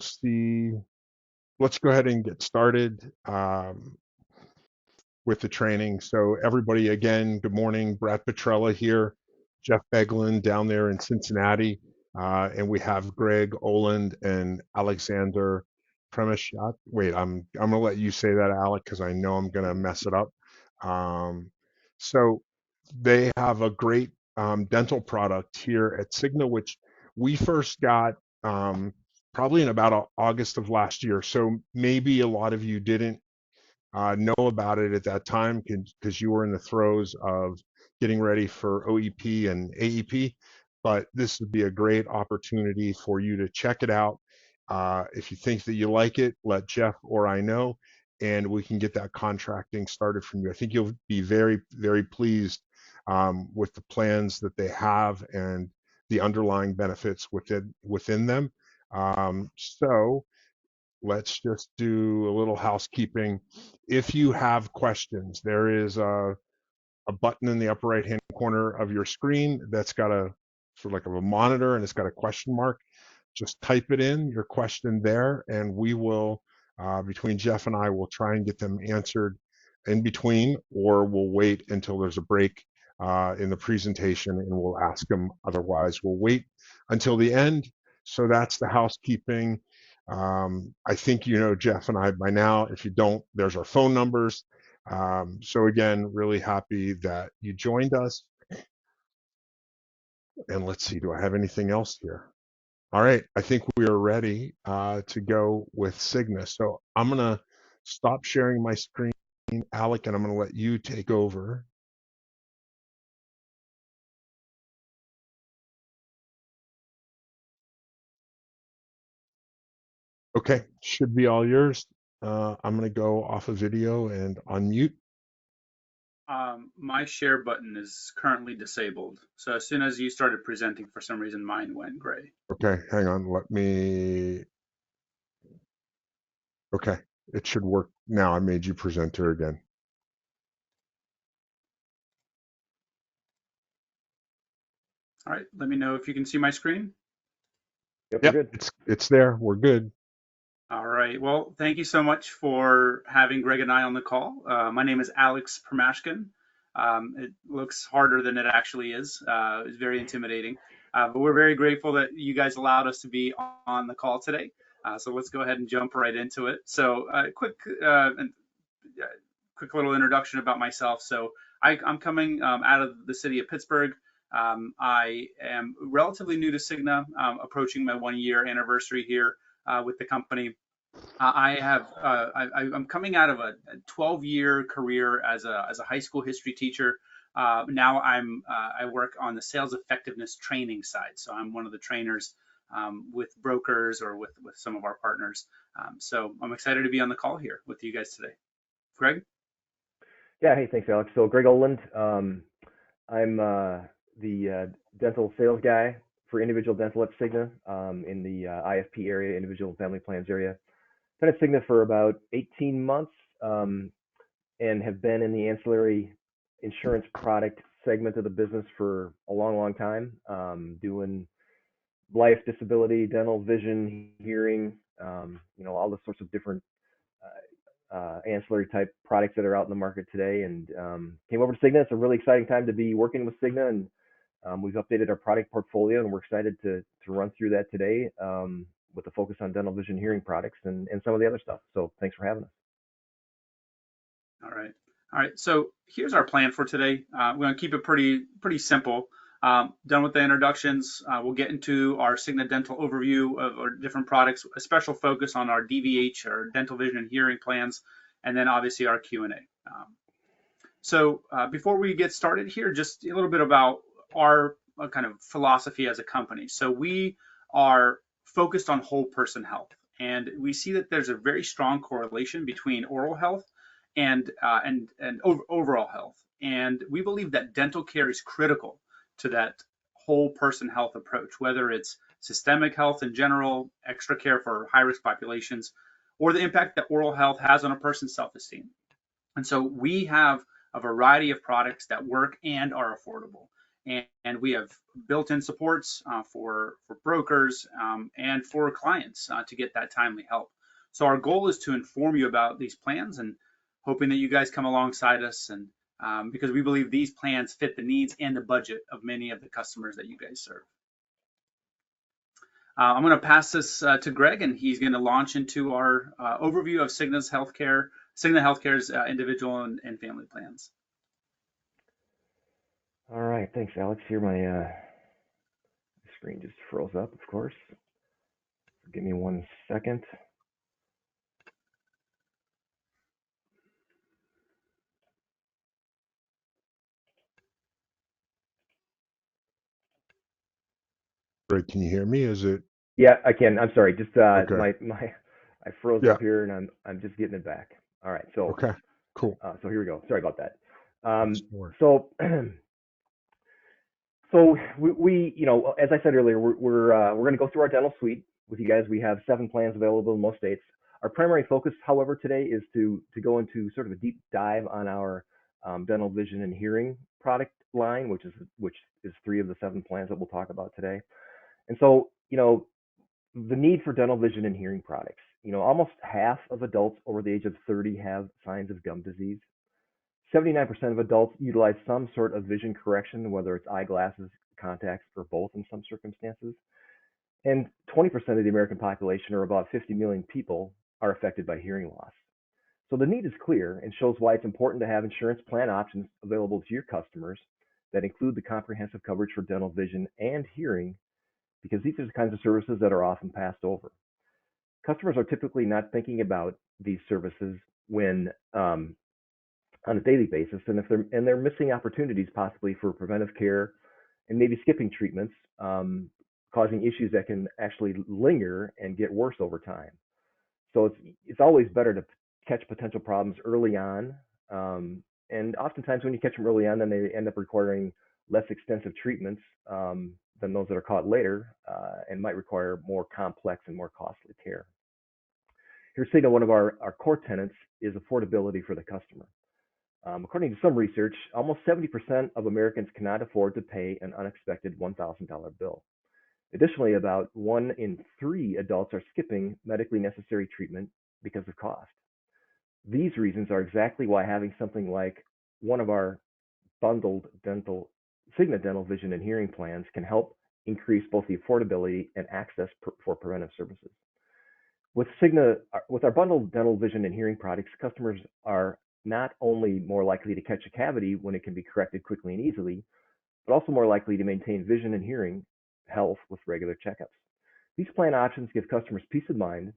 see. Let's go ahead and get started with the training. So everybody, again, good morning. Brad Petrella here, Jeff Beglin down there in Cincinnati, and we have Greg Oland and Alexander Premishat. Wait, I'm gonna let you say that, Alec, because I know I'm gonna mess it up. Um, so they have a great dental product here at Cigna, which we first got probably in about August of last year. So maybe a lot of you didn't know about it at that time because you were in the throes of getting ready for OEP and AEP. But this would be a great opportunity for you to check it out. If you think that you like it, let Jeff or I know, and we can get that contracting started from you. I think you'll be very, very pleased with the plans that they have and the underlying benefits within them. So let's just do a little housekeeping. If you have questions, there is a button in the upper right hand corner of your screen that's got a sort of like a monitor and it's got a question mark. Just type it in, your question there, and we will, between Jeff and I, will try and get them answered in between, or we'll wait until there's a break in the presentation and we'll ask them. Otherwise, we'll wait until the end. So that's the housekeeping. I think you know Jeff and I by now. If you don't, there's our phone numbers. So again, really happy that you joined us. And let's see, do I have anything else here? All right, I think we are ready to go with Cigna. So I'm gonna stop sharing my screen, Alec, and I'm gonna let you take over. Okay, should be all yours. I'm gonna go off of video and unmute. My share button is currently disabled. So as soon as you started presenting, for some reason, mine went gray. Okay, hang on, let me, okay, it should work now. I made you presenter again. All right, let me know if you can see my screen. Yep, we're good. It's there, we're good. All right, well, thank you so much for having Greg and I on the call. My name is Alex Permashkin. It looks harder than it actually is. It's very intimidating, but we're very grateful that you guys allowed us to be on the call today. So let's go ahead and jump right into it. So quick little introduction about myself. So I'm coming out of the city of Pittsburgh. I am relatively new to Cigna, approaching my 1-year anniversary here with the company. I'm coming out of a 12-year career as a high school history teacher. Now I work on the sales effectiveness training side. So I'm one of the trainers with brokers or with some of our partners. So I'm excited to be on the call here with you guys today. Greg? Yeah, hey, thanks, Alex. So Greg Oland, I'm the dental sales guy for individual dental at Cigna in the IFP area, individual family plans area. Been at Cigna for about 18 months and have been in the ancillary insurance product segment of the business for a long, long time, doing life, disability, dental, vision, hearing, all the sorts of different ancillary type products that are out in the market today, and came over to Cigna. It's a really exciting time to be working with Cigna, and we've updated our product portfolio, and we're excited to run through that today with a focus on dental, vision, hearing products and some of the other stuff. So thanks for having us. All right. So here's our plan for today. We're going to keep it pretty simple. Done with the introductions, we'll get into our Cigna Dental overview of our different products, a special focus on our DVH, our dental, vision, and hearing plans, and then obviously our Q&A. So before we get started here, just a little bit about our kind of philosophy as a company. So we are focused on whole person health, and we see that there's a very strong correlation between oral health and overall health. And we believe that dental care is critical to that whole person health approach, whether it's systemic health in general, extra care for high-risk populations, or the impact that oral health has on a person's self-esteem. And so we have a variety of products that work and are affordable. and we have built-in supports for brokers and for clients to get that timely help. So our goal is to inform you about these plans and hoping that you guys come alongside us, and because we believe these plans fit the needs and the budget of many of the customers that you guys serve. I'm going to pass this to Greg, and he's going to launch into our overview of Cigna Healthcare's individual and family plans. All right, thanks, Alex. Here, my screen just froze up, of course. Give me 1 second. Greg, can you hear me? Is it Yeah, I can. I'm sorry. Just okay? I froze Yeah. up here, and I'm just getting it back. All right, so Okay. Cool. so here we go. Sorry about that. That's no worries. So so we as I said earlier, we're going to go through our dental suite with you guys. We have 7 plans available in most states. Our primary focus, however, today is to go into sort of a deep dive on our dental, vision, and hearing product line, which is 3 of the 7 plans that we'll talk about today. And so, the need for dental, vision, and hearing products. Almost half of adults over the age of 30 have signs of gum disease. 79% of adults utilize some sort of vision correction, whether it's eyeglasses, contacts, or both in some circumstances. And 20% of the American population, or about 50 million people, are affected by hearing loss. So the need is clear and shows why it's important to have insurance plan options available to your customers that include the comprehensive coverage for dental, vision, and hearing, because these are the kinds of services that are often passed over. Customers are typically not thinking about these services when on a daily basis, and if they're missing opportunities possibly for preventive care and maybe skipping treatments, causing issues that can actually linger and get worse over time. So it's always better to catch potential problems early on, and oftentimes when you catch them early on, then they end up requiring less extensive treatments than those that are caught later, and might require more complex and more costly care. Here at Cigna, one of our core tenets is affordability for the customer. According to some research, almost 70% of Americans cannot afford to pay an unexpected $1,000 bill. Additionally, about 1 in 3 adults are skipping medically necessary treatment because of cost. These reasons are exactly why having something like one of our bundled Cigna Dental, Vision, and Hearing plans can help increase both the affordability and access for preventive services. With our bundled dental, vision, and hearing products, customers are not only more likely to catch a cavity when it can be corrected quickly and easily, but also more likely to maintain vision and hearing health with regular checkups. These plan options give customers peace of mind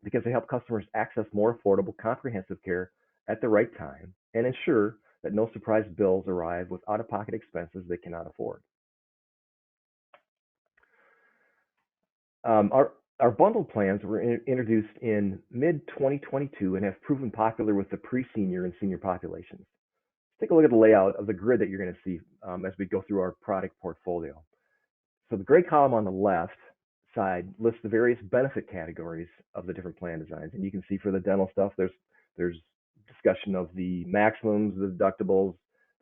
because they help customers access more affordable, comprehensive care at the right time and ensure that no surprise bills arrive with out-of-pocket expenses they cannot afford. Our bundled plans were introduced in mid-2022 and have proven popular with the pre-senior and senior populations. Let's take a look at the layout of the grid that you're going to see as we go through our product portfolio. So the gray column on the left side lists the various benefit categories of the different plan designs. And you can see for the dental stuff, there's discussion of the maximums, the deductibles,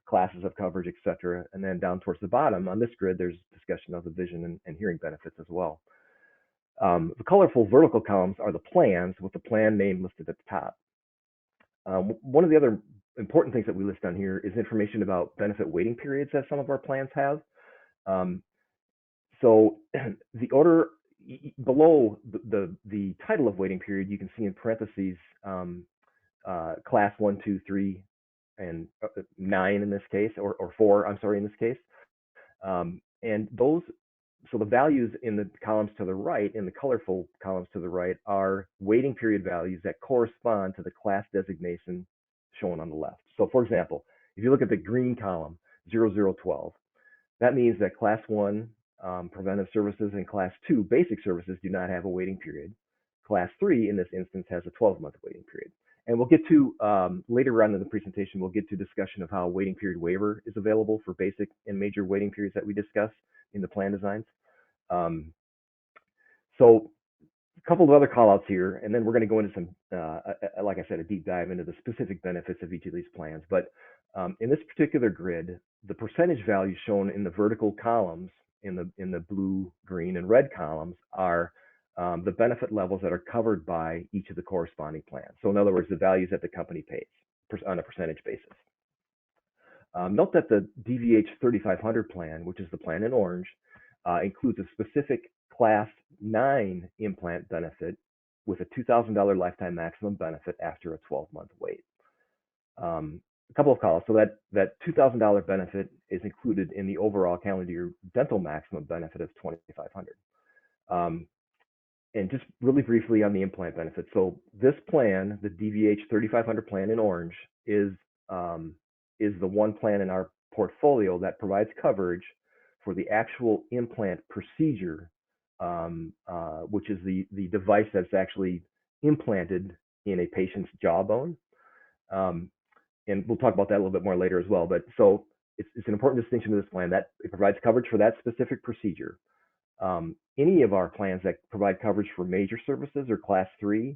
classes of coverage, etc. And then down towards the bottom on this grid, there's discussion of the vision and hearing benefits as well. The colorful vertical columns are the plans with the plan name listed at the top. One of the other important things that we list on here is information about benefit waiting periods that some of our plans have. So the order below the title of waiting period, you can see in parentheses class 1, 2, 3, and 9 in this case, or 4, I'm sorry, in this case. And those, so the values in the columns to the right, in the colorful columns to the right, are waiting period values that correspond to the class designation shown on the left. So for example, if you look at the green column, 0012, that means that class 1 preventive services and class 2 basic services do not have a waiting period. Class 3 in this instance has a 12-month waiting period. And we'll get to, later on in the presentation, we'll get to discussion of how a waiting period waiver is available for basic and major waiting periods that we discuss in the plan designs. So couple of other call outs here, and then we're going to go into some, like I said, a deep dive into the specific benefits of each of these plans. But in this particular grid, the percentage values shown in the vertical columns in the blue, green, and red columns are the benefit levels that are covered by each of the corresponding plans. So in other words, the values that the company pays on a percentage basis. Note that the DVH 3500 plan, which is the plan in orange, includes a specific Class 9 implant benefit with a $2,000 lifetime maximum benefit after a 12-month wait. A couple of calls. So that $2,000 benefit is included in the overall calendar year dental maximum benefit of $2,500. And just really briefly on the implant benefit. So this plan, the DVH 3500 plan in orange, is the one plan in our portfolio that provides coverage for the actual implant procedure, which is the device that's actually implanted in a patient's jawbone. And we'll talk about that a little bit more later as well. But so it's an important distinction to this plan that it provides coverage for that specific procedure. Any of our plans that provide coverage for major services or Class 3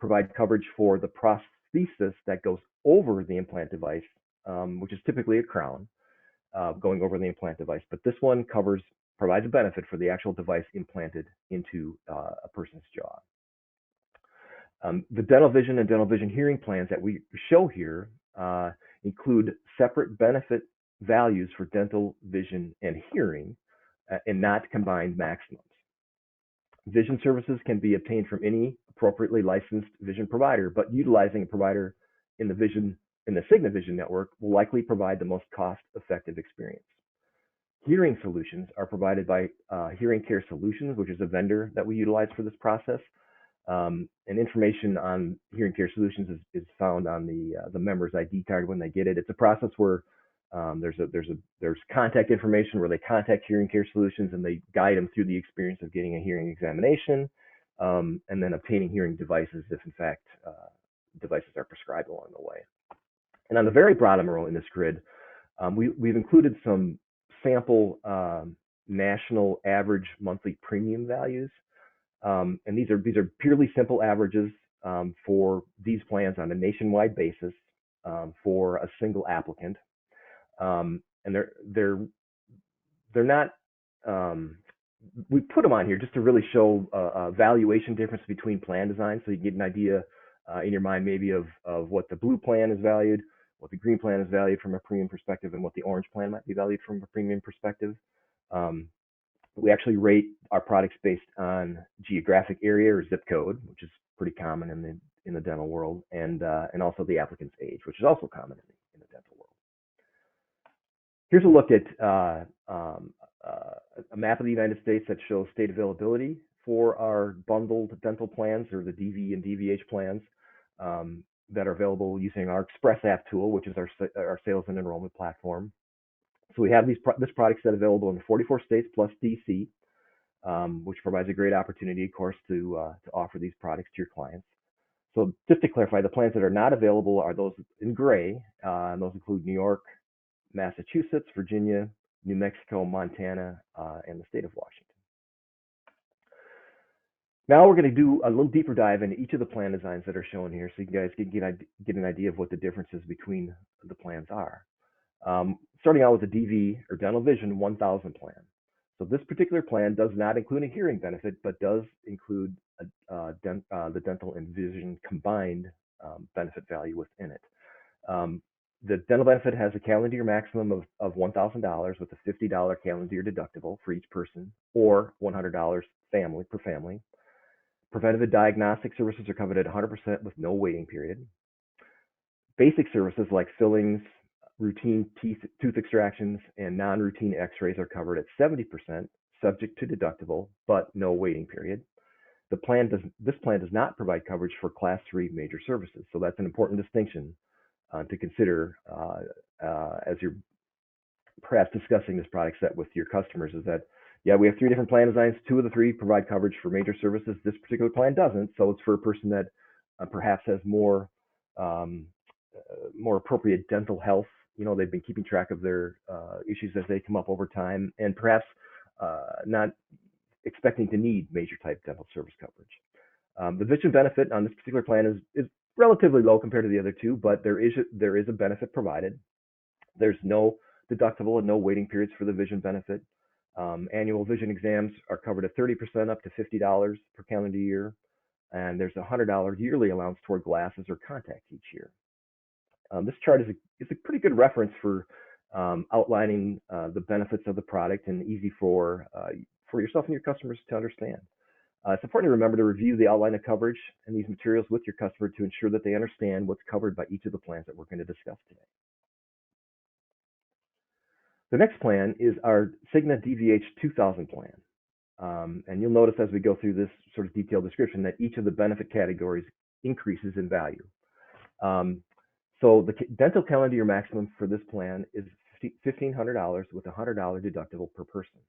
provide coverage for the prosthesis that goes over the implant device, which is typically a crown going over the implant device. But this one provides a benefit for the actual device implanted into a person's jaw. The dental vision and dental vision hearing plans that we show here include separate benefit values for dental vision and hearing and not combined maximums. Vision services can be obtained from any appropriately licensed vision provider, but utilizing a provider in the Cigna Vision network will likely provide the most cost-effective experience. Hearing solutions are provided by Hearing Care Solutions, which is a vendor that we utilize for this process. And information on Hearing Care Solutions is found on the member's ID card when they get it. It's a process where there's contact information where they contact Hearing Care Solutions and they guide them through the experience of getting a hearing examination and then obtaining hearing devices if in fact devices are prescribed along the way. And on the very bottom row in this grid, we've included some sample national average monthly premium values. And these are purely simple averages for these plans on a nationwide basis for a single applicant. And they're not, we put them on here just to really show a valuation difference between plan designs, so you get an idea in your mind maybe of what the blue plan is valued, what the green plan is valued from a premium perspective, and what the orange plan might be valued from a premium perspective. We actually rate our products based on geographic area or zip code, which is pretty common in the dental world, and also the applicant's age, which is also common in the dental world. Here's a look at a map of the United States that shows state availability for our bundled dental plans, or the DV and DVH plans that are available using our Express app tool, which is our sales and enrollment platform. So we have this product set available in 44 states plus DC, which provides a great opportunity, of course, to offer these products to your clients. So just to clarify, the plans that are not available are those in gray, and those include New York, Massachusetts, Virginia, New Mexico, Montana, and the state of Washington. Now we're going to do a little deeper dive into each of the plan designs that are shown here, so you guys can get an idea of what the differences between the plans are. Starting out with the DV or Dental Vision 1000 plan. So this particular plan does not include a hearing benefit, but does include the dental and vision combined benefit value within it. The dental benefit has a calendar year maximum of $1,000 with a $50 calendar year deductible for each person, or $100 per family. Preventative diagnostic services are covered at 100% with no waiting period. Basic services like fillings, routine tooth extractions, and non-routine x-rays are covered at 70%, subject to deductible, but no waiting period. This plan does not provide coverage for Class 3 major services, so that's an important distinction to consider as you're perhaps discussing this product set with your customers, is that, yeah, we have 3 different plan designs. 2 of the 3 provide coverage for major services. This particular plan doesn't, so it's for a person that perhaps has more appropriate dental health. You know, they've been keeping track of their issues as they come up over time, and perhaps not expecting to need major type dental service coverage. The vision benefit on this particular plan is relatively low compared to the other two, but there is a benefit provided. There's no deductible and no waiting periods for the vision benefit. Annual vision exams are covered at 30% up to $50 per calendar year, and there's a $100 yearly allowance toward glasses or contacts each year. This chart is a pretty good reference for outlining the benefits of the product and easy for yourself and your customers to understand. It's important to remember to review the outline of coverage and these materials with your customer to ensure that they understand what's covered by each of the plans that we're going to discuss today. The next plan is our Cigna DVH 2000 plan. And you'll notice as we go through this sort of detailed description that each of the benefit categories increases in value. So the dental calendar year maximum for this plan is $1,500 with a $100 deductible per person.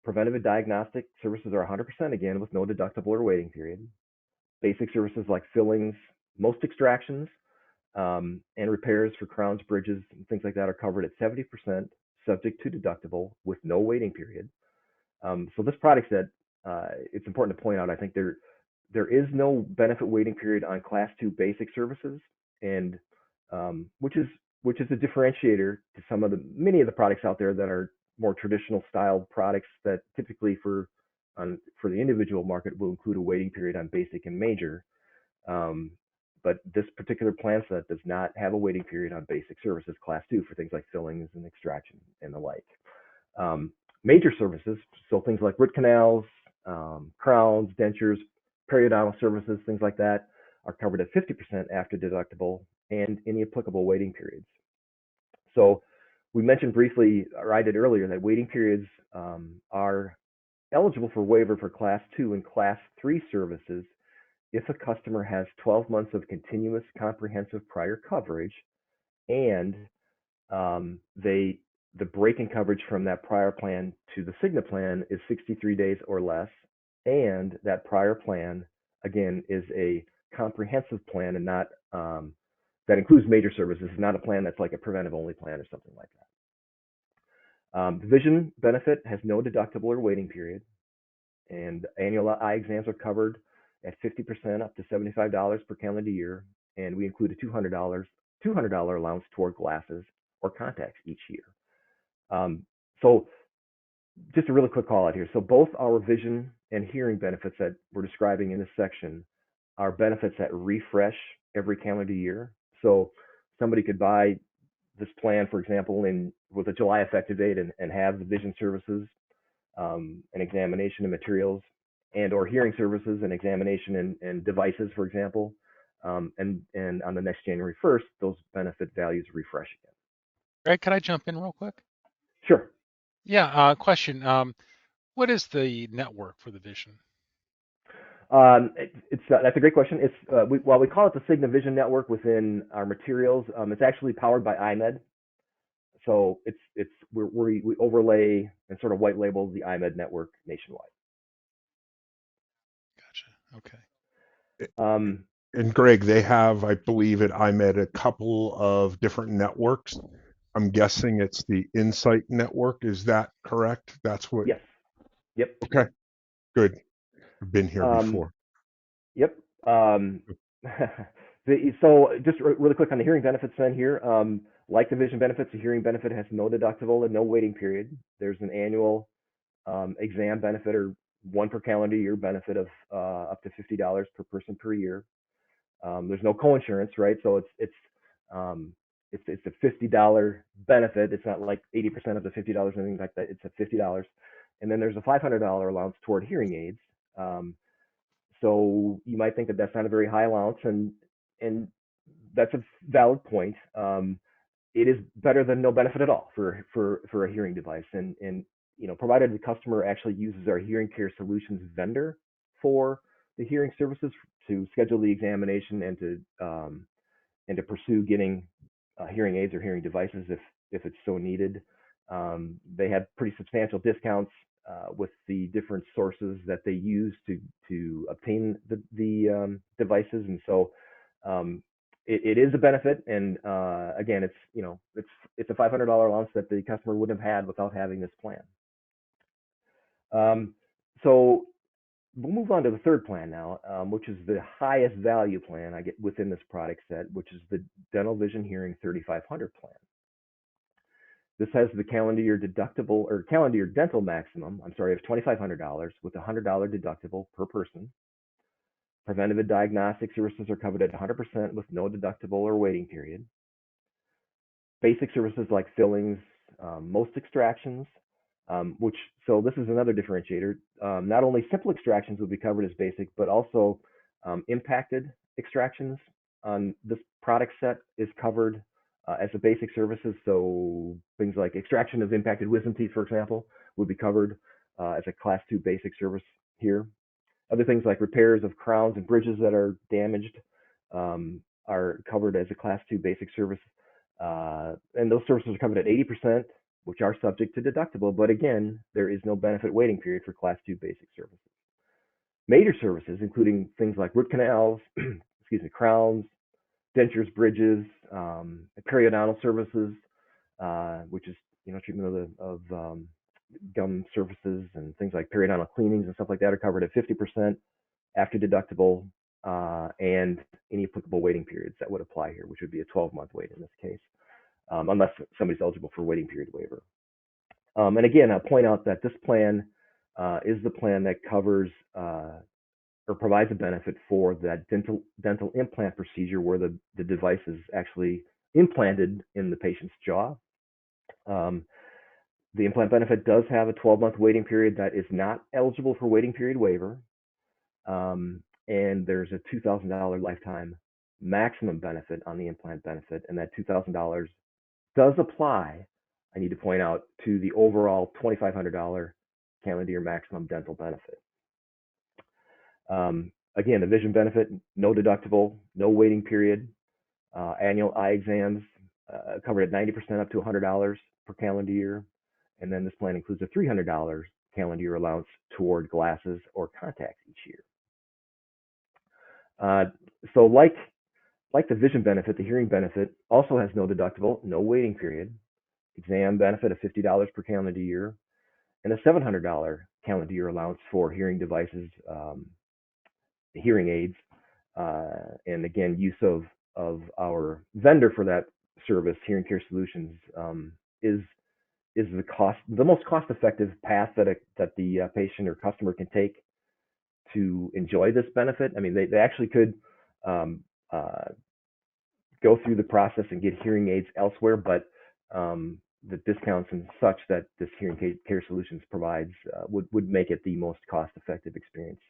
Preventive and diagnostic services are 100% again with no deductible or waiting period. Basic services like fillings, most extractions, and repairs for crowns, bridges, and things like that are covered at 70% subject to deductible with no waiting period. So this product set, it's important to point out, I think there is no benefit waiting period on Class 2 basic services, and which is a differentiator to many of the products out there that are more traditional style products that typically for the individual market will include a waiting period on basic and major. But this particular plan set does not have a waiting period on basic services Class 2 for things like fillings and extraction and the like. Major services, so things like root canals, crowns, dentures, periodontal services, things like that, are covered at 50% after deductible and any applicable waiting periods. So we mentioned briefly, or I did earlier, that waiting periods are eligible for waiver for Class 2 and Class 3 services if a customer has 12 months of continuous comprehensive prior coverage and the break in coverage from that prior plan to the Cigna plan is 63 days or less, and that prior plan, again, is a comprehensive plan and not that includes major services, not a plan that's like a preventive only plan or something like that. The vision benefit has no deductible or waiting period, and annual eye exams are covered at 50% up to $75 per calendar year, and we include a $200 allowance toward glasses or contacts each year. So just a really quick call out here. So both our vision and hearing benefits that we're describing in this section are benefits that refresh every calendar year. So somebody could buy this plan, for example, with a July effective date and have the vision services, an examination and materials, and or hearing services and examination and devices, for example. And on the next January 1st, those benefit values refresh again. Greg, could I jump in real quick? Sure. Yeah, question. What is the network for the vision? That's a great question. While we call it the Cigna Vision Network within our materials, it's actually powered by IMED. So we overlay and sort of white label the IMED network nationwide. Gotcha. Okay. And Greg, they have, I believe, at IMED a couple of different networks. I'm guessing it's the Insight network. Is that correct? That's what. Yes. Yep. Okay. Good. I've been here before. Yep. So just really quick on the hearing benefits then here. Like the vision benefits, the hearing benefit has no deductible and no waiting period. There's an annual exam benefit or one per calendar year benefit of up to $50 per person per year. There's no co-insurance, right? So it's a $50 benefit. It's not like 80% of the $50 or anything like that. It's a $50. And then there's a $500 allowance toward hearing aids. So you might think that that's not a very high allowance, and that's a valid point. It is better than no benefit at all for a hearing device. And provided the customer actually uses our hearing care solutions vendor for the hearing services to schedule the examination and to pursue getting hearing aids or hearing devices if it's so needed. They have pretty substantial discounts with the different sources that they use to obtain the devices, and so it is a benefit. And again, it's a $500 allowance that the customer wouldn't have had without having this plan. So we'll move on to the third plan now, which is the highest value plan I get within this product set, which is the Dental Vision Hearing 3500 plan. This has the calendar year deductible or calendar year dental maximum, of $2,500 with a $100 deductible per person. Preventative diagnostic services are covered at 100% with no deductible or waiting period. Basic services like fillings, most extractions, so this is another differentiator. Not only simple extractions will be covered as basic, but also impacted extractions on this product set is covered as a basic services. So things like extraction of impacted wisdom teeth, for example, would be covered as a Class 2 basic service here. Other things like repairs of crowns and bridges that are damaged are covered as a Class 2 basic service. And those services are covered at 80%, which are subject to deductible. But again, there is no benefit waiting period for Class 2 basic services. Major services, including things like root canals, crowns, dentures, bridges, periodontal services, which is treatment of gum surfaces and things like periodontal cleanings and stuff like that are covered at 50% after deductible, and any applicable waiting periods that would apply here, which would be a 12-month wait in this case, unless somebody's eligible for waiting period waiver. And again, I'll point out that this plan is the plan that covers or provides a benefit for that dental implant procedure where the device is actually implanted in the patient's jaw. The implant benefit does have a 12-month waiting period that is not eligible for waiting period waiver. And there's a $2,000 lifetime maximum benefit on the implant benefit. And that $2,000 does apply, I need to point out, to the overall $2,500 calendar year maximum dental benefit. Again, the vision benefit, no deductible, no waiting period, annual eye exams covered at 90% up to $100 per calendar year. And then this plan includes a $300 calendar year allowance toward glasses or contacts each year. So like the vision benefit, the hearing benefit also has no deductible, no waiting period, exam benefit of $50 per calendar year, and a $700 calendar year allowance for hearing devices, hearing aids, and again, use of our vendor for that service, Hearing Care Solutions, is the most cost-effective path that the patient or customer can take to enjoy this benefit. I mean, they actually could go through the process and get hearing aids elsewhere, but the discounts and such that this Hearing Care Solutions provides would make it the most cost-effective experience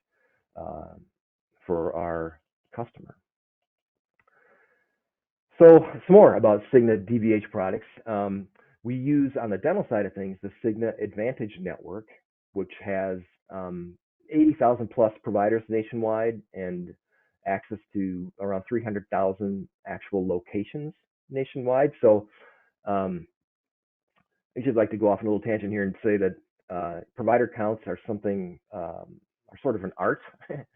for our customer. So some more about Cigna DVH products. We use, on the dental side of things, the Cigna Advantage Network, which has 80,000 plus providers nationwide and access to around 300,000 actual locations nationwide. So I should like to go off on a little tangent here and say that provider counts are something, are sort of an art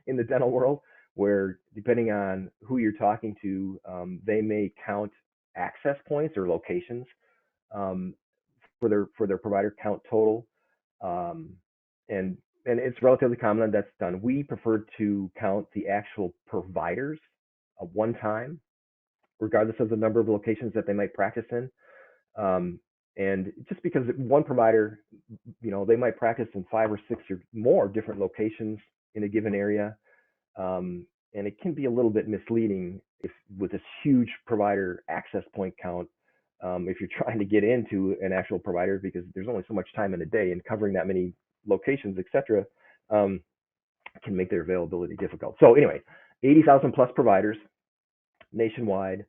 in the dental world, where depending on who you're talking to, they may count access points or locations for their provider count total, and it's relatively common that that's done. We prefer to count the actual providers one time, regardless of the number of locations that they might practice in. And just because one provider, they might practice in 5 or 6 or more different locations in a given area, and it can be a little bit misleading with this huge provider access point count. If you're trying to get into an actual provider, because there's only so much time in a day, and covering that many locations, etc., can make their availability difficult. So anyway, 80,000 plus providers nationwide.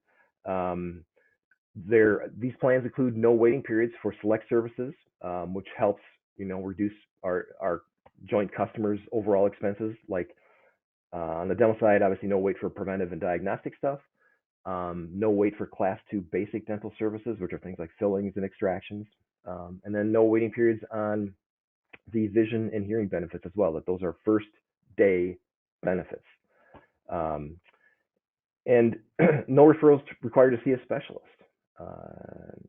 These plans include no waiting periods for select services, which helps reduce our joint customers' overall expenses. Like on the dental side, obviously no wait for preventive and diagnostic stuff. No wait for Class 2 basic dental services, which are things like fillings and extractions, and then no waiting periods on the vision and hearing benefits as well. That those are first day benefits, and no referrals required to see a specialist,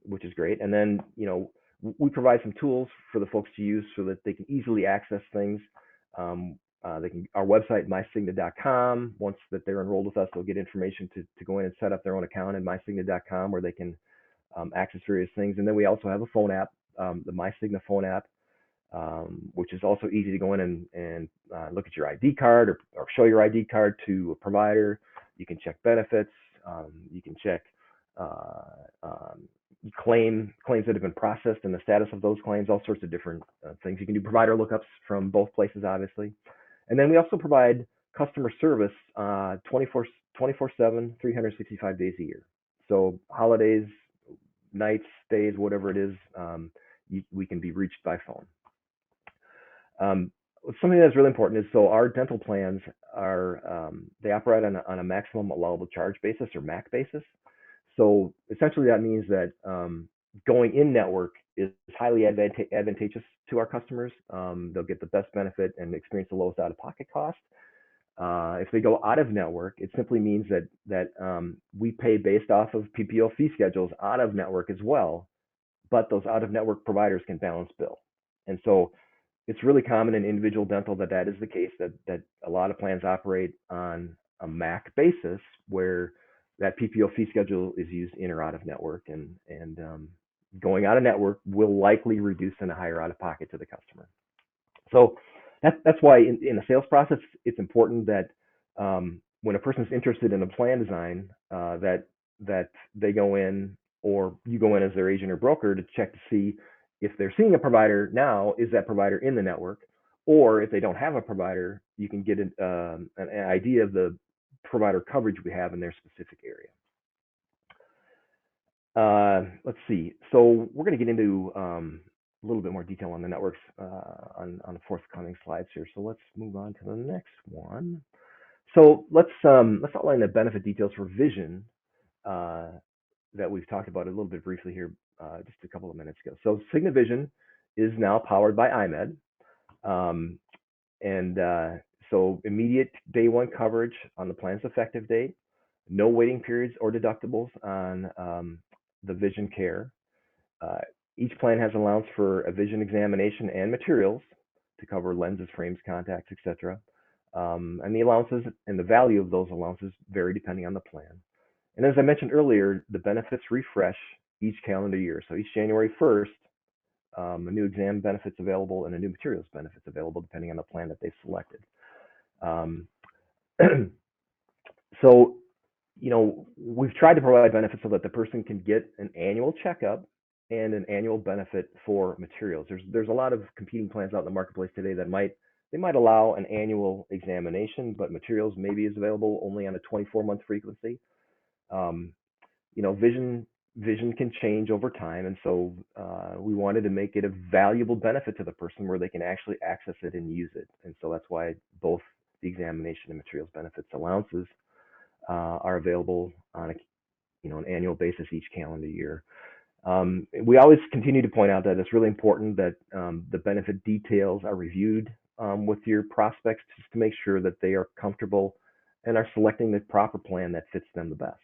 which is great. And then we provide some tools for the folks to use so that they can easily access things our website, mycigna.com. Once that they're enrolled with us, they'll get information to go in and set up their own account in mycigna.com where they can access various things. And then we also have a phone app, the MyCigna phone app, which is also easy to go in and look at your ID card or show your ID card to a provider. You can check benefits. You can check claims that have been processed and the status of those claims, all sorts of different things. You can do provider lookups from both places, obviously. And then we also provide customer service 24/7, 365 days a year. So holidays, nights, days, whatever it is, we can be reached by phone. Something that's really important is, so our dental plans they operate on a maximum allowable charge basis, or MAC basis. So essentially that means that going in network is highly advantageous to our customers. They'll get the best benefit and experience the lowest out-of-pocket cost. If they go out of network, it simply means that we pay based off of PPO fee schedules out of network as well, but those out-of-network providers can balance bill. And so it's really common in individual dental that is the case, that a lot of plans operate on a MAC basis where that PPO fee schedule is used in or out of network, and going out of network will likely reduce in a higher out of pocket to the customer. So that's why in the sales process, it's important that when a person's interested in a plan design, that they go in, or you go in as their agent or broker, to check to see if they're seeing a provider now, is that provider in the network? Or if they don't have a provider, you can get an idea of the provider coverage we have in their specific area. Let's see. So we're going to get into a little bit more detail on the networks on the forthcoming slides here. So let's move on to the next one. So let's outline the benefit details for vision that we've talked about a little bit briefly here just a couple of minutes ago. So Cigna Vision is now powered by iMed. So immediate day one coverage on the plan's effective date, no waiting periods or deductibles on the vision care. Each plan has allowance for a vision examination and materials to cover lenses, frames, contacts, etc. And the allowances and the value of those allowances vary depending on the plan. And as I mentioned earlier, the benefits refresh each calendar year. So each January 1st, a new exam benefits available and a new materials benefits available depending on the plan that they've selected. So, we've tried to provide benefits so that the person can get an annual checkup and an annual benefit for materials. There's a lot of competing plans out in the marketplace today that might allow an annual examination, but materials maybe is available only on a 24-month frequency. Vision can change over time, and so we wanted to make it a valuable benefit to the person where they can actually access it and use it. And so that's why both the examination and materials benefits allowances are available on an annual basis each calendar year. We always continue to point out that it's really important that the benefit details are reviewed with your prospects, just to make sure that they are comfortable and are selecting the proper plan that fits them the best.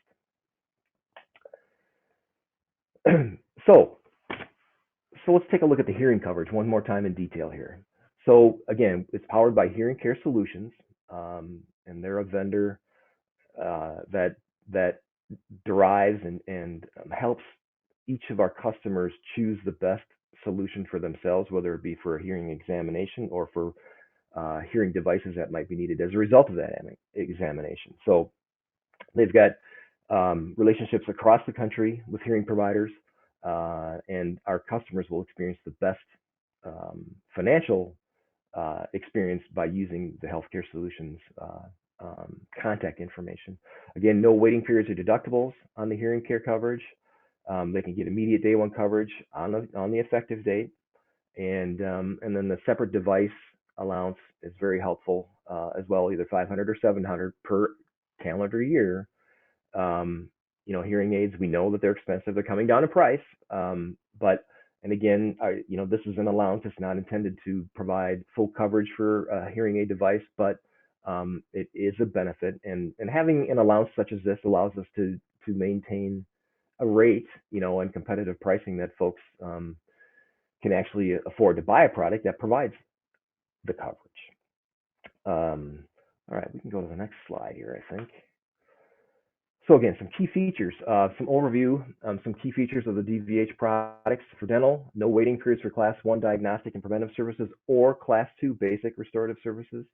So let's take a look at the hearing coverage one more time in detail here. So again, it's powered by Hearing Care Solutions, and they're a vendor that derives and helps each of our customers choose the best solution for themselves, whether it be for a hearing examination or for hearing devices that might be needed as a result of that examination. So they've got relationships across the country with hearing providers, and our customers will experience the best financial experience by using the healthcare solutions contact information. Again, no waiting periods or deductibles on the hearing care coverage. They can get immediate day one coverage on the effective date, and then the separate device allowance is very helpful as well, either $500 or $700 per calendar year. Hearing aids, we know that they're expensive. They're coming down in price, and again, this is an allowance. It's not intended to provide full coverage for a hearing aid device, but it is a benefit. And having an allowance such as this allows us to maintain a rate, and competitive pricing that folks can actually afford to buy a product that provides the coverage. All right, we can go to the next slide here, I think. So again, some key features, some overview, some key features of the DVH products for dental: no waiting periods for Class 1 diagnostic and preventive services or Class 2 basic restorative services.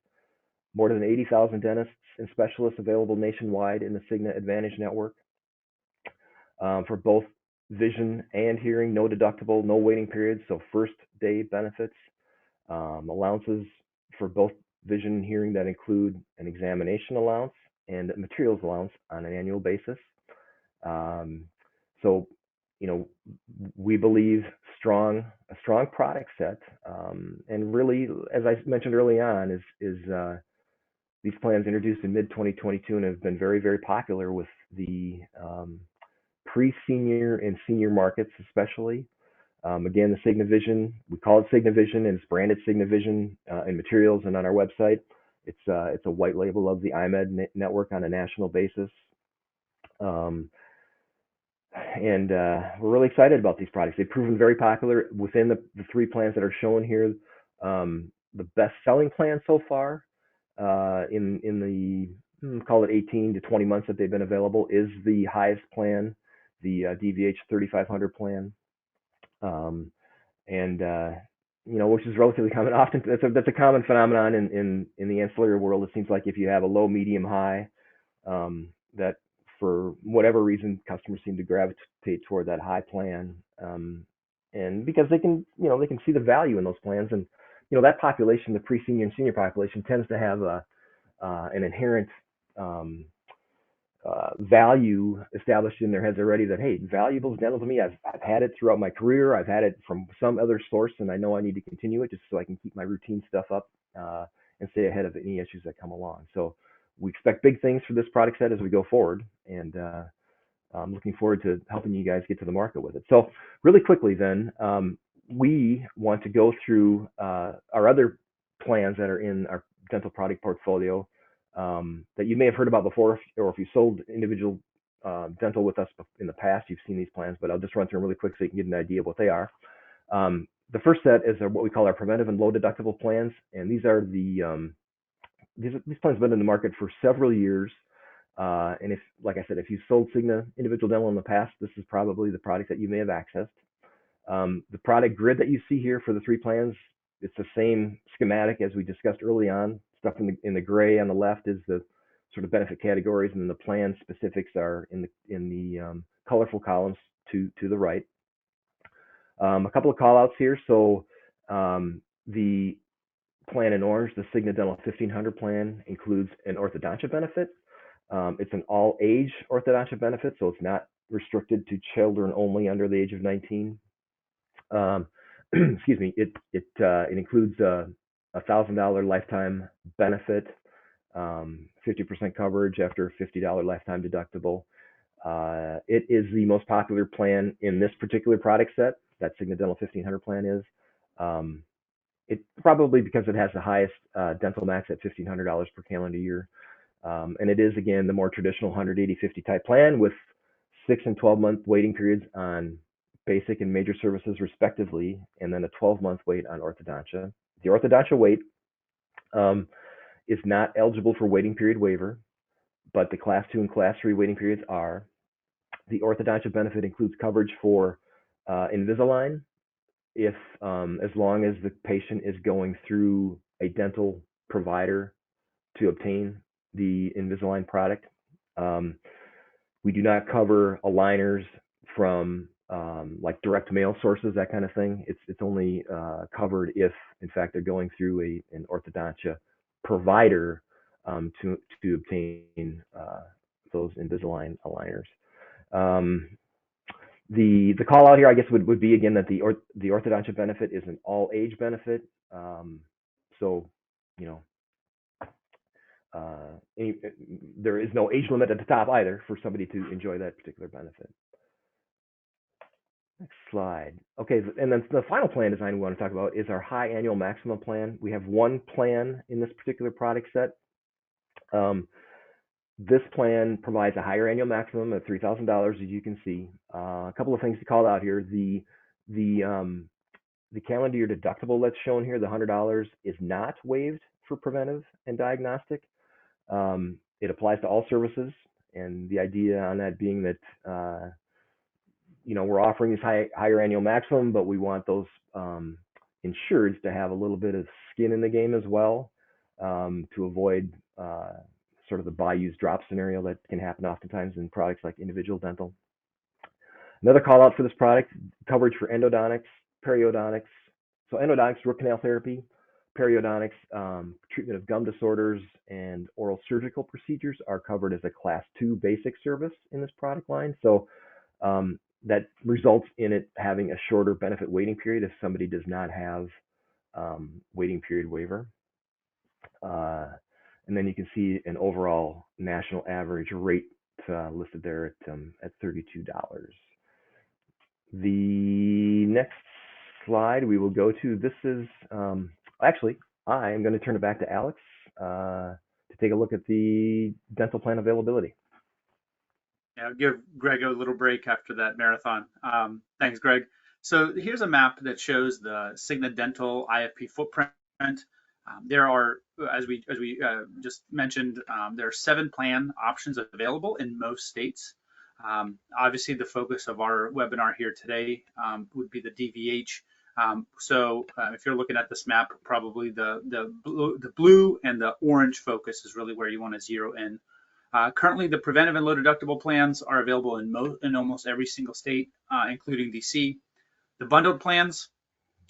More than 80,000 dentists and specialists available nationwide in the Cigna Advantage network. For both vision and hearing, no deductible, no waiting periods, so first day benefits. Allowances for both vision and hearing that include an examination allowance and materials allowance on an annual basis. So, you know, we believe a strong product set, and really, as I mentioned early on, is these plans introduced in mid 2022 and have been very, very popular with the pre-senior and senior markets, especially. Again, the Cigna Vision, we call it Cigna Vision, and it's branded Cigna Vision in materials and on our website. It's a white label of the IMED network on a national basis. And we're really excited about these products. They've proven very popular within the three plans that are shown here. The best-selling plan so far in the call it 18 to 20 months that they've been available is the highest plan, the DVH 3500 plan, and you know, which is relatively common. Often that's a common phenomenon in the ancillary world. It seems like if you have a low, medium, high, that for whatever reason customers seem to gravitate toward that high plan, and because they can see the value in those plans, and you know, that population, the pre-senior and senior population, tends to have an inherent value established in their heads already that, hey, valuable is dental to me. I've had it throughout my career. I've had it from some other source, and I know I need to continue it just so I can keep my routine stuff up and stay ahead of any issues that come along. So we expect big things for this product set as we go forward, and I'm looking forward to helping you guys get to the market with it. So really quickly then, we want to go through our other plans that are in our dental product portfolio that you may have heard about before, or if you sold individual dental with us in the past, you've seen these plans, but I'll just run through them really quick so you can get an idea of what they are. The first set is what we call our preventive and low deductible plans, and these are these plans have been in the market for several years. And if, like I said, if you sold Cigna individual dental in the past, this is probably the product that you may have accessed. The product grid that you see here for the three plans, it's the same schematic as we discussed early on. Stuff in the gray on the left is the sort of benefit categories, and then the plan specifics are in the colorful columns to the right. A couple of call outs here. So the plan in orange, the Cigna Dental 1500 plan, includes an orthodontia benefit. It's an all-age orthodontia benefit, so it's not restricted to children only under the age of 19. Excuse me. It includes a $1,000 lifetime benefit, 50% coverage after a $50 lifetime deductible. It is the most popular plan in this particular product set. That Cigna Dental 1500 plan is. It probably because it has the highest dental max at $1,500 per calendar year. And it is, again, the more traditional 180/50 type plan with 6 and 12-month waiting periods on basic and major services respectively, and then a 12-month wait on orthodontia. The orthodontia wait is not eligible for waiting period waiver, but the Class 2 and Class 3 waiting periods are. The orthodontia benefit includes coverage for Invisalign if as long as the patient is going through a dental provider to obtain the Invisalign product. We do not cover aligners from like direct mail sources, that kind of thing. It's only covered if, in fact, they're going through an orthodontia provider to obtain those Invisalign aligners. The call out here, I guess, would be again that the orthodontia benefit is an all age benefit. So, you know, there is no age limit at the top either for somebody to enjoy that particular benefit. Next slide. Okay, and then the final plan design we want to talk about is our high annual maximum plan. We have one plan in this particular product set. This plan provides a higher annual maximum of $3,000, as you can see. A couple of things to call out here. The the calendar year deductible that's shown here, the $100, is not waived for preventive and diagnostic. It applies to all services, and the idea on that being that we're offering this higher annual maximum, but we want those insureds to have a little bit of skin in the game as well, to avoid sort of the buy use drop scenario that can happen oftentimes in products like individual dental. Another call out for this product: coverage for endodontics, periodontics. So endodontics, root canal therapy; periodontics, treatment of gum disorders and oral surgical procedures are covered as a class 2 basic service in this product line. So that results in it having a shorter benefit waiting period if somebody does not have waiting period waiver. And then you can see an overall national average rate listed there at $32. The next slide we will go to, this is, actually, I am going to turn it back to Alex to take a look at the dental plan availability. Yeah, I'll give Greg a little break after that marathon. Thanks, Greg. So here's a map that shows the Cigna Dental IFP footprint. There are, as we just mentioned, there are 7 plan options available in most states. Obviously, the focus of our webinar here today would be the DVH. So if you're looking at this map, probably the blue and the orange focus is really where you want to zero in. Currently, the preventive and low deductible plans are available in almost every single state, including DC. The bundled plans,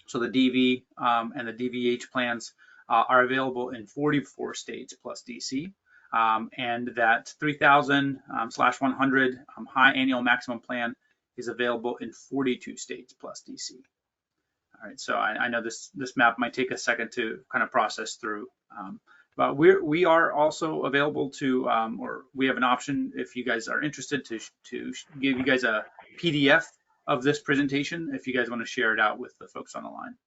so the DV and the DVH plans, are available in 44 states plus DC. And that 3,000/100 high annual maximum plan is available in 42 states plus DC. All right, so I know this map might take a second to kind of process through. But we are also available to, or we have an option if you guys are interested to give you guys a PDF of this presentation if you guys want to share it out with the folks on the line.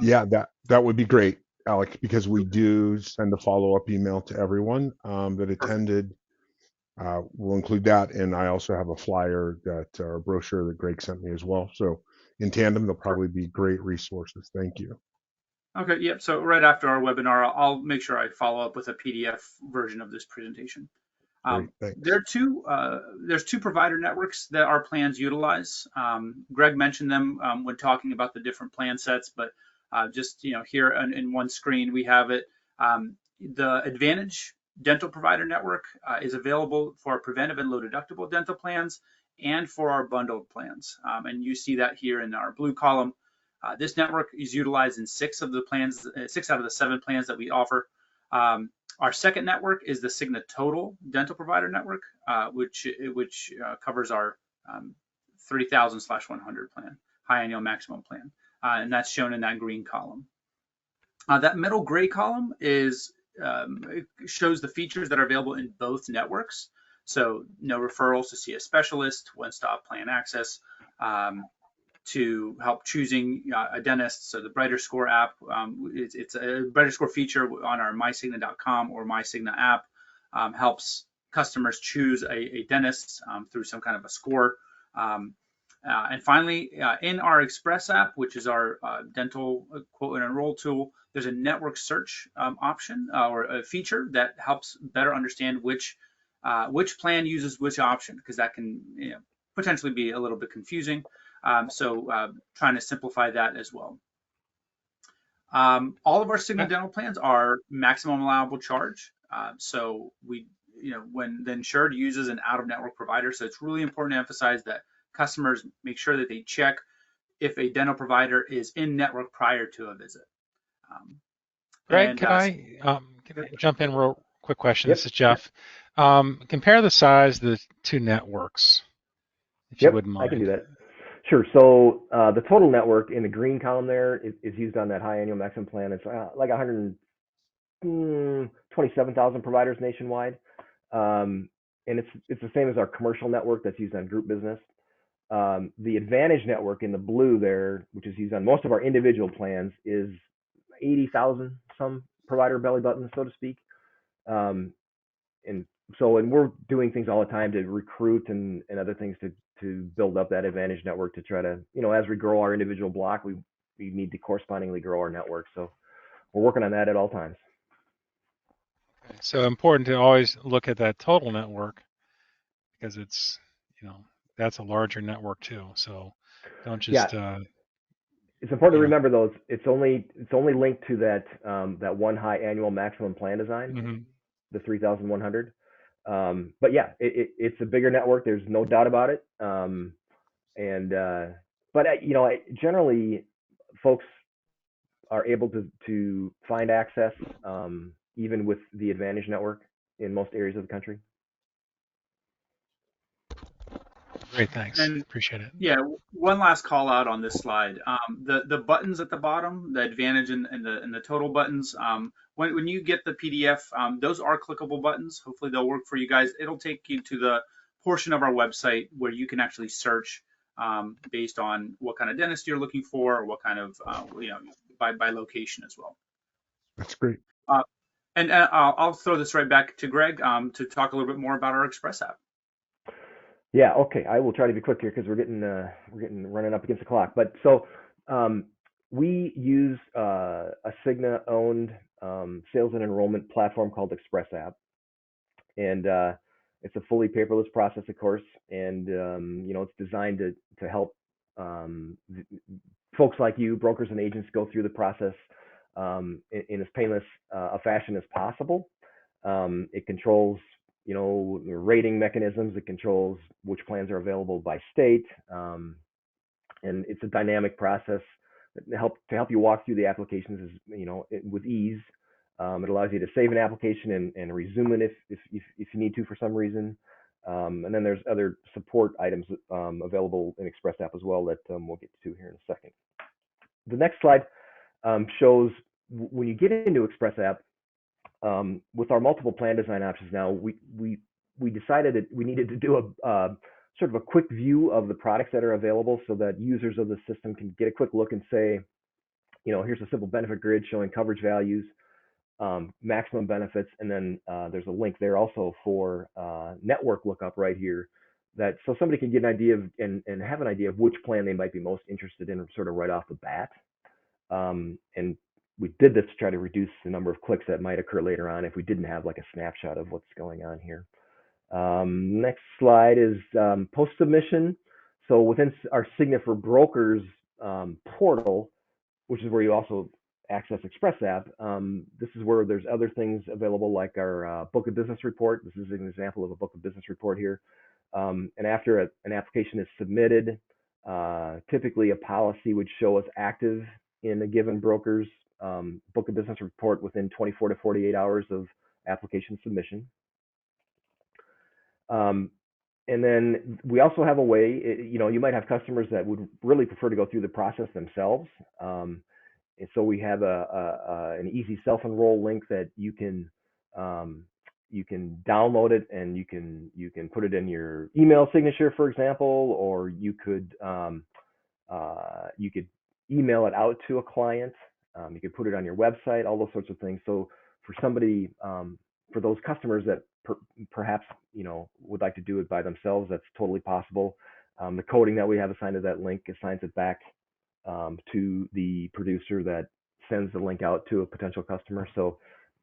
Yeah, that would be great, Alec, because we do send a follow-up email to everyone that attended. We'll include that, and I also have a flyer or brochure that Greg sent me as well. So in tandem, they'll probably be great resources. Thank you. Okay, yep. So right after our webinar, I'll make sure I follow up with a PDF version of this presentation. There's two provider networks that our plans utilize. Greg mentioned them when talking about the different plan sets, but just here in one screen we have it. The Advantage Dental Provider Network is available for our preventive and low deductible dental plans and for our bundled plans, and you see that here in our blue column. This network is utilized in 6 out of the 7 plans that we offer. Our second network is the Cigna Total Dental Provider Network, which covers our 3,000/100 plan, high annual maximum plan, and that's shown in that green column. That middle gray column it shows the features that are available in both networks. So no referrals to see a specialist, one-stop plan access, to help choosing a dentist. So the Brighter Score app, it's a Brighter Score feature on our mycigna.com or mycigna app, helps customers choose a dentist through some kind of a score. And finally, in our Express app, which is our dental quote and enroll tool, there's a network search option or a feature that helps better understand which plan uses which option, because that can potentially be a little bit confusing. So trying to simplify that as well. All of our Cigna Dental plans are maximum allowable charge. So we, when the insured uses an out-of-network provider, so it's really important to emphasize that customers make sure that they check if a dental provider is in network prior to a visit. Greg, can I jump in real quick question? Yep. This is Jeff. Compare the size of the 2 networks, if you wouldn't mind. I can do that. Sure. So the total network in the green column there is used on that high annual maximum plan. It's like 127,000 providers nationwide, and it's the same as our commercial network that's used on group business. The Advantage network in the blue there, which is used on most of our individual plans, is 80,000 some provider belly buttons, so to speak. And and we're doing things all the time to recruit and other things to build up that Advantage network to try to, as we grow our individual block, we need to correspondingly grow our network. So we're working on that at all times. Okay. So important to always look at that total network because it's, that's a larger network too. So don't Yeah, just, it's important to yeah. remember though. It's only linked to that that one high annual maximum plan design, Hmm. the 3,100. But yeah, it's a bigger network. There's no doubt about it. And but generally, folks are able to find access even with the Advantage network in most areas of the country. Great. Thanks. And Appreciate it. yeah, one last call out on this slide. The buttons at the bottom, the Advantage and the total buttons. When you get the PDF, those are clickable buttons. Hopefully they'll work for you guys. It'll take you to the portion of our website where you can actually search based on what kind of dentist you're looking for, or what kind of by location as well. That's great. Uh, and I'll throw this right back to Greg to talk a little bit more about our Express app. Yeah, okay. I will try to be quick here because we're getting running up against the clock. But so we use a Cigna owned sales and enrollment platform called Express App, and it's a fully paperless process, of course, and it's designed to help folks like you, brokers and agents, go through the process in as painless a fashion as possible. It controls the rating mechanisms. It controls which plans are available by state, and it's a dynamic process to help you walk through the applications with ease. It allows you to save an application and resume it if you need to for some reason. And then there's other support items available in Express App as well that we'll get to here in a second. The next slide shows when you get into Express App, with our multiple plan design options now, we decided that we needed to do a sort of a quick view of the products that are available so that users of the system can get a quick look and say, here's a simple benefit grid showing coverage values, maximum benefits, and then there's a link there also for network lookup right here, that so somebody can get an idea of and have an idea of which plan they might be most interested in sort of right off the bat. And we did this to try to reduce the number of clicks that might occur later on if we didn't have like a snapshot of what's going on here. Next slide is post submission. So within our Cigna for Brokers portal, which is where you also access Express App, this is where there's other things available like our book of business report. This is an example of a book of business report here. And after an application is submitted, typically a policy would show as active in a given broker's book of business report within 24 to 48 hours of application submission. And then we also have a way, you might have customers that would really prefer to go through the process themselves. And so we have an easy self-enroll link that you can download it and you can put it in your email signature, for example, or you could email it out to a client. You could put it on your website, all those sorts of things. So for somebody, for those customers that perhaps would like to do it by themselves, that's totally possible. The coding that we have assigned to that link assigns it back to the producer that sends the link out to a potential customer. So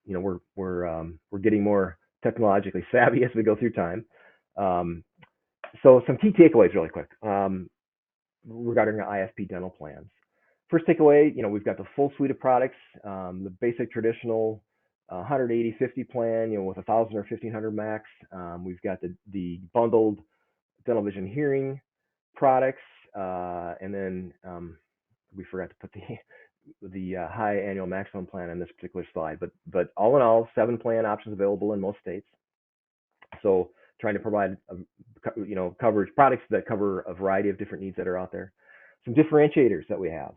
we're getting more technologically savvy as we go through time. So some key takeaways really quick regarding our IFP dental plans. First takeaway, we've got the full suite of products, the basic traditional 180/50 plan, with 1,000 or 1,500 max. We've got the bundled dental vision hearing products, and then we forgot to put the high annual maximum plan on this particular slide. But all in all, 7 plan options available in most states. So trying to provide coverage products that cover a variety of different needs that are out there. Some differentiators that we have.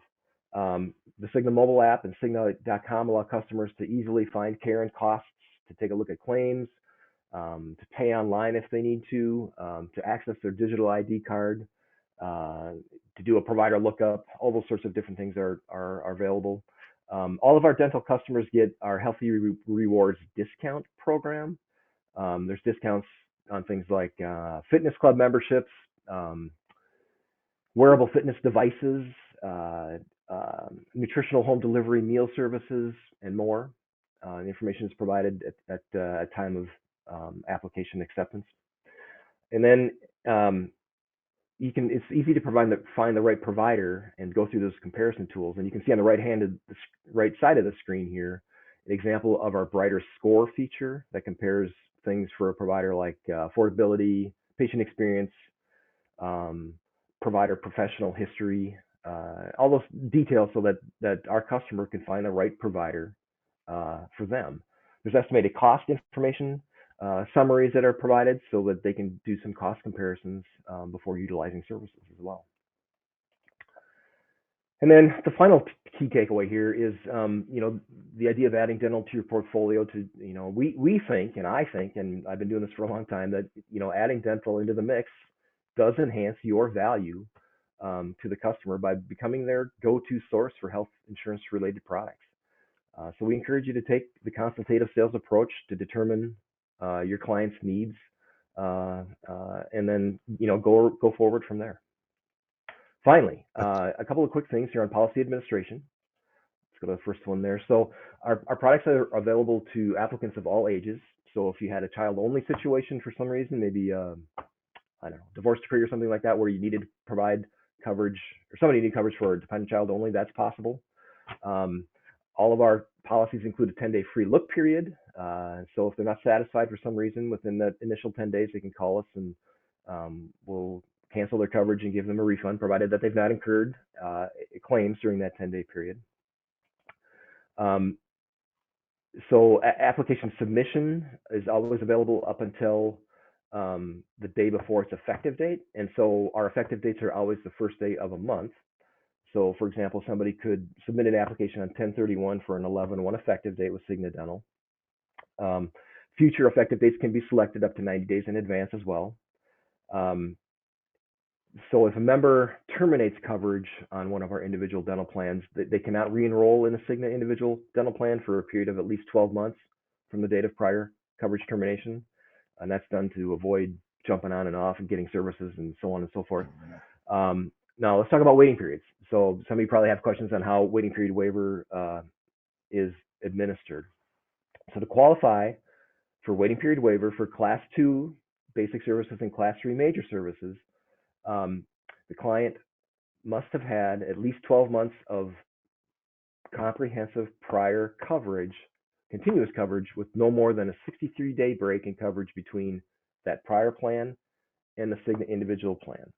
The Cigna mobile app and Cigna.com allow customers to easily find care and costs, to take a look at claims, to pay online if they need to access their digital ID card, to do a provider lookup. All those sorts of different things are available. All of our dental customers get our Healthy Rewards discount program. There's discounts on things like fitness club memberships, wearable fitness devices, uh, nutritional home delivery meal services, and more. The information is provided at time of application acceptance. And then it's easy to find the right provider and go through those comparison tools. And you can see on the right side of the screen here an example of our Brighter Score feature that compares things for a provider like affordability, patient experience, provider professional history, all those details so that our customer can find the right provider for them. There's estimated cost information summaries that are provided so that they can do some cost comparisons before utilizing services as well. And then the final key takeaway here is, the idea of adding dental to your portfolio. We think, and I think, and I've been doing this for a long time, that adding dental into the mix does enhance your value to the customer by becoming their go-to source for health insurance-related products. So we encourage you to take the consultative sales approach to determine your client's needs, and then go forward from there. Finally, a couple of quick things here on policy administration. Let's go to the first one there. So our products are available to applicants of all ages. So if you had a child-only situation for some reason, maybe I don't know, divorce decree or something like that, where you needed to provide coverage, or somebody needed coverage for a dependent child only, that's possible. All of our policies include a 10-day free look period. So if they're not satisfied for some reason within that initial 10 days, they can call us and we'll cancel their coverage and give them a refund, provided that they've not incurred claims during that 10-day period. So application submission is always available up until the day before its effective date. And so our effective dates are always the first day of a month. So for example, somebody could submit an application on 10/31 for an 11/1 effective date with Cigna Dental. Future effective dates can be selected up to 90 days in advance as well. So if a member terminates coverage on one of our individual dental plans, they cannot re-enroll in a Cigna individual dental plan for a period of at least 12 months from the date of prior coverage termination. And that's done to avoid jumping on and off and getting services and so on and so forth. Now let's talk about waiting periods. So some of you probably have questions on how waiting period waiver is administered. So to qualify for waiting period waiver for Class 2 basic services and Class 3 major services, the client must have had at least 12 months of comprehensive prior coverage, continuous coverage, with no more than a 63-day break in coverage between that prior plan and the Cigna individual plan.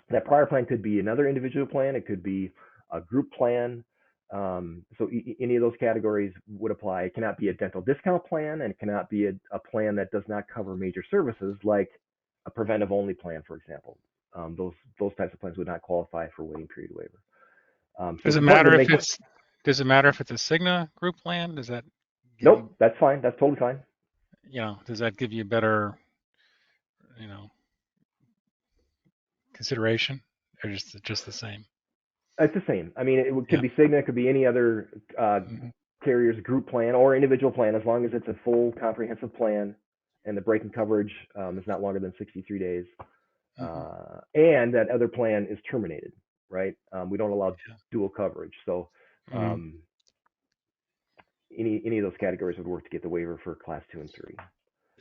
That prior plan could be another individual plan. It could be a group plan. So any of those categories would apply. It cannot be a dental discount plan, and it cannot be a plan that does not cover major services, like a preventive only plan, for example. Those types of plans would not qualify for waiting period waiver. So Does it matter if it's a Cigna group plan? Does that Nope, that's fine. That's totally fine. Does that give you better, consideration, or just the same? It's the same. I mean, it could be Cigna, it could be any other carrier's group plan or individual plan, as long as it's a full comprehensive plan and the break in coverage is not longer than 63 days. And that other plan is terminated, right? We don't allow dual coverage. So any of those categories would work to get the waiver for Class 2 and 3.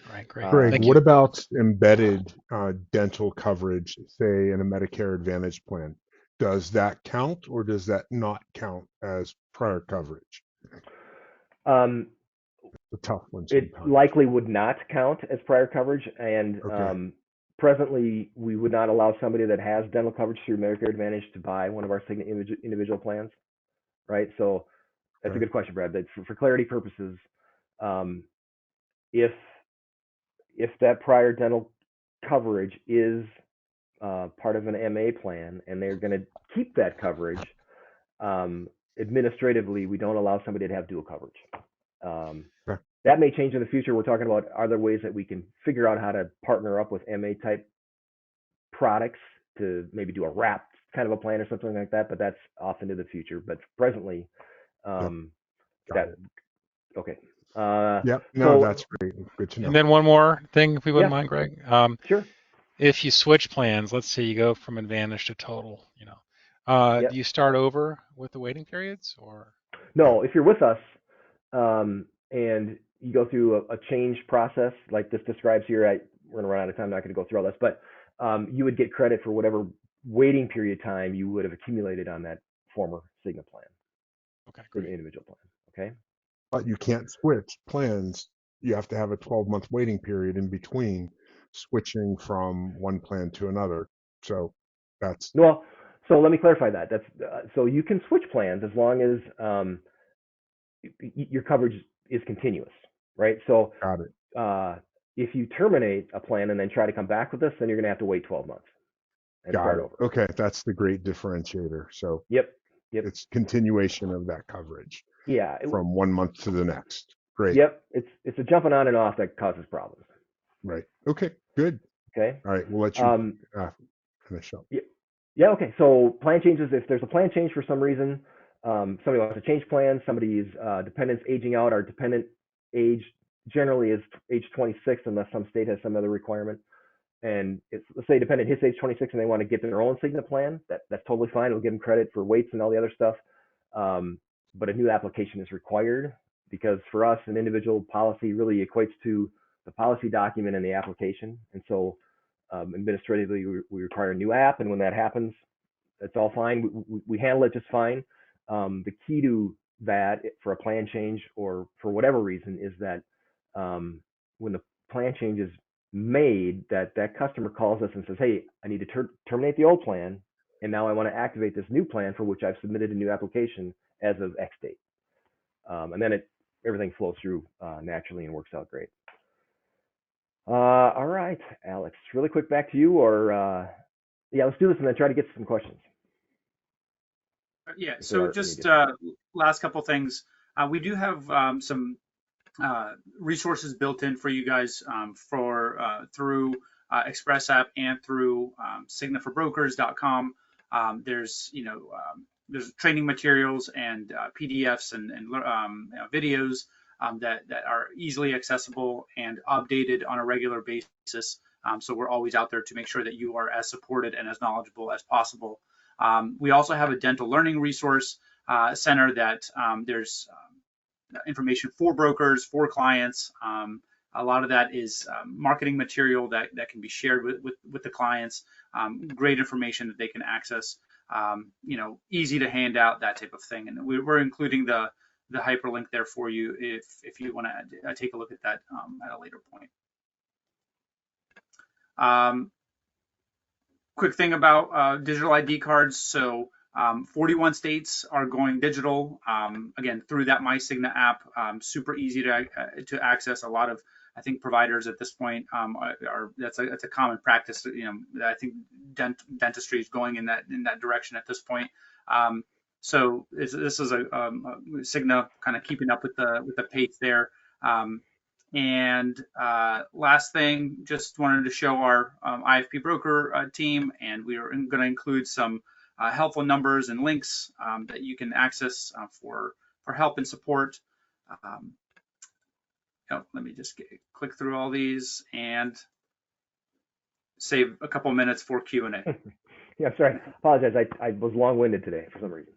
All right, great. Greg, what about embedded dental coverage, say in a Medicare Advantage plan? Does that count, or does that not count as prior coverage? The tough one. It likely would not count as prior coverage, and presently we would not allow somebody that has dental coverage through Medicare Advantage to buy one of our Cigna individual plans, right? So that's a good question, Brad. But for clarity purposes, if that prior dental coverage is part of an MA plan and they're going to keep that coverage, administratively, we don't allow somebody to have dual coverage. That may change in the future. We're talking about other ways that we can figure out how to partner up with MA type products to maybe do a wrap kind of a plan or something like that, but that's off into the future. But presently, okay. Yep. No, So that's great. Good to And know. then one more thing, if we wouldn't yeah, mind, Greg. sure. If you switch plans, let's say you go from Advantage to Total, do Yep. you start over with the waiting periods or? No, if you're with us, and you go through a change process like this describes here, we're going to run out of time. I'm not going to go through all this, but you would get credit for whatever waiting period time you would have accumulated on that former Cigna plan, Okay, Cigna great. individual plan. Okay. But you can't switch plans. You have to have a 12-month waiting period in between switching from one plan to another. So that's Well, so let me clarify that. That's so you can switch plans as long as your coverage is continuous, right? So got it. uh, if you terminate a plan and then try to come back with us, then you're going to have to wait 12 months and Got start it. over. Okay, that's the great differentiator. So Yep. Yep. it's continuation of that coverage Yeah. from 1 month to the next. Great. Yep. It's a jumping on and off that causes problems. Right. Okay, good. Okay. All right, we'll let you Um, finish up. yeah. Yeah. Okay. So plan changes. If there's a plan change for some reason, somebody wants to change plans, somebody's dependents aging out. Our dependent age generally is age 26, unless some state has some other requirement. And it's, let's say dependent hits age 26 and they want to get their own Cigna plan, that's totally fine. We'll give them credit for weights and all the other stuff. But a new application is required because for us, an individual policy really equates to the policy document and the application. And so administratively, we require a new app. And when that happens, it's all fine. We handle it just fine. The key to that for a plan change or for whatever reason is that when the plan change is made, that customer calls us and says, "Hey, I need to terminate the old plan, and now I want to activate this new plan for which I've submitted a new application as of X date." And then everything flows through naturally and works out great. All right, Alex, really quick back to you, or yeah, let's do this and then try to get to some questions. Yeah, If there so are any just additional. last couple things. We do have some resources built in for you guys through Express app and through signaforbrokers.com. There's training materials and PDFs and videos that are easily accessible and updated on a regular basis. So we're always out there to make sure that you are as supported and as knowledgeable as possible. We also have a dental learning resource center that there's information for brokers, for clients. A lot of that is marketing material that can be shared with the clients. Great information that they can access. Easy to hand out, that type of thing. And we're including the hyperlink there for you if you want to take a look at that at a later point. Quick thing about digital ID cards. So 41 states are going digital, again, through that MyCigna app. Super easy to access. A lot of, I think, providers at this point that's a common practice. I think dentistry is going in that direction at this point. So this is a Cigna kind of keeping up with the pace there. And last thing, just wanted to show our IFP broker team, and we are going to include some helpful numbers and links that you can access for help and support. Let me just click through all these and save a couple minutes for Q&A. Yeah, I'm sorry. Apologize. I was long-winded today for some reason.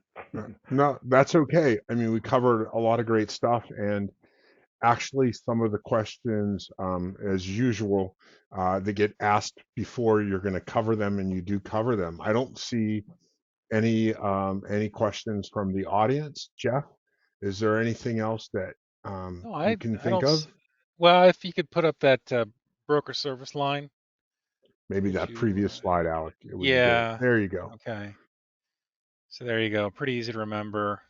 No, that's okay. I mean, we covered a lot of great stuff, and actually some of the questions, as usual, they get asked before you're going to cover them, and you do cover them. I don't see any questions from the audience. Jeff, is there anything else that No, you I can I think don't. of? Well, if you could put up that broker service line, Maybe would that you? previous slide, Alec, it would be great. Yeah. There you go. Okay. So there you go. Pretty easy to remember.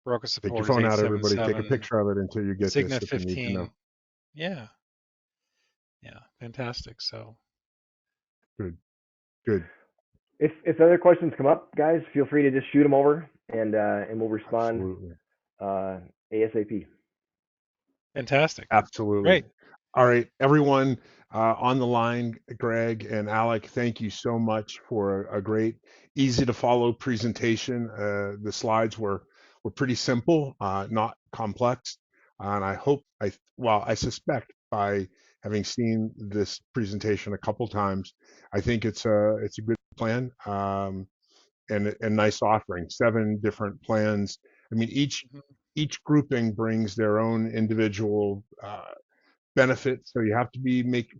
Broker Take your support is phone out, everybody. Take a 877 picture of it until you get Cigna this if you need to know. 15. Yeah. Yeah. Fantastic. So Good, good. If other questions come up, guys, feel free to just shoot them over, and we'll respond Absolutely. ASAP. fantastic. Absolutely. Great. All right, everyone on the line, Greg and Alec, thank you so much for a great, easy to follow presentation. The slides were pretty simple, not complex. And I hope, I suspect by having seen this presentation a couple times, I think it's a good plan, and a nice offering. 7 different plans. I mean, Mhm. each grouping brings their own individual benefits. So you have to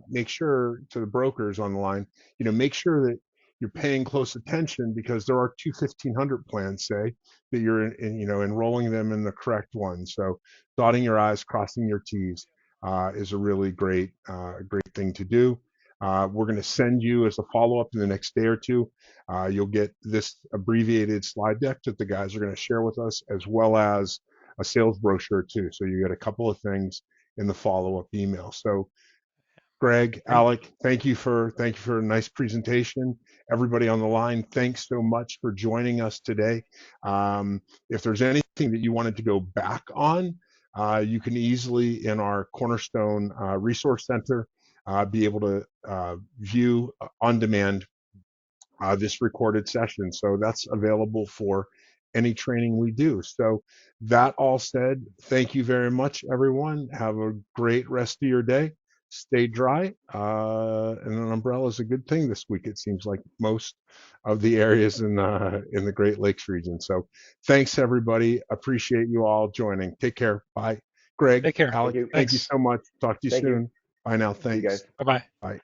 make sure, to the brokers on the line, make sure that you're paying close attention, because there are 2 1,500 plans, say, that you're enrolling them in the correct one. So dotting your I's, crossing your T's is a really great thing to do. We're going to send you, as a follow-up, in the next day or two. You'll get this abbreviated slide deck that the guys are going to share with us, as well as a sales brochure too. So you get a couple of things in the follow-up email. So Greg, Great. Alec, thank you for a nice presentation. Everybody on the line, thanks so much for joining us today. If there's anything that you wanted to go back on, you can easily, in our Cornerstone Resource Center, be able to view on demand this recorded session. So that's available for any training we do. So that all said, thank you very much, everyone. Have a great rest of your day. Stay dry. And an umbrella is a good thing this week. It seems like most of the areas in the Great Lakes region. So thanks, everybody. Appreciate you all joining. Take care. Bye. Greg, Take care. Thank Alec, you. thank you Thanks. so much. Talk to you Thank you. soon. Bye now. See you guys. Thanks. Bye bye. Bye.